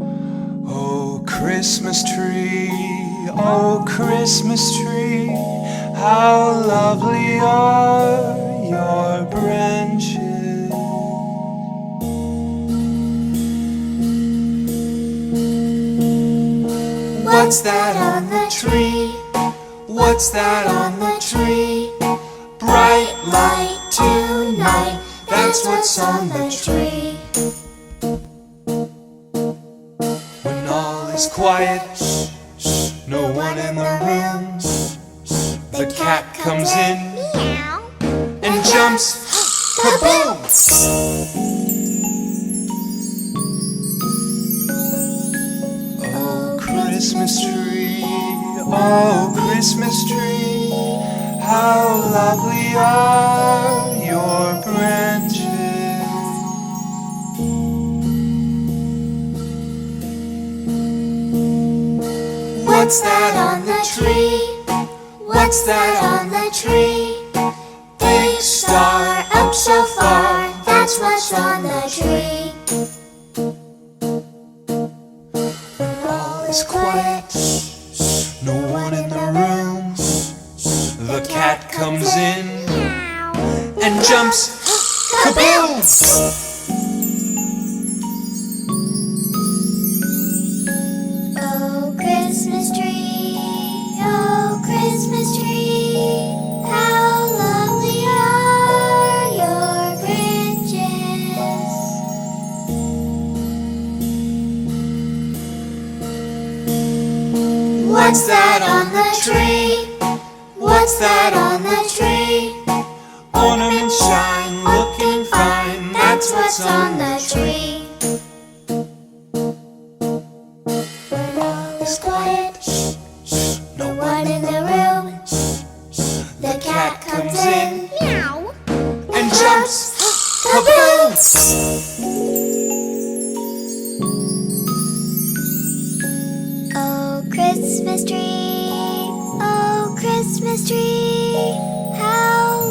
Oh, Christmas tree, oh, Christmas tree, how lovely are your branches. What's that on the tree? What's that on the tree? Bright light tonight, that's what's on the tree. When all is quiet, no one in the room, the cat comes in and jumps, kaboom! Oh, Christmas tree, oh, Christmas tree, how lovely are your branches. What's that on the tree? What's that on the tree? Big star up so far, that's what's on the tree. When all is quiet, no one in the room, the cat comes in and jumps, kaboom! Oh, Christmas tree, oh, Christmas tree, how lovely are your branches. What's that on the tree? What's that on the tree? Ornaments shine, looking fine, That's what's on the tree. When all is quiet, no one in the room, the cat comes in and jumps, kaboom! Oh, Christmas tree, oh, Christmas tree, how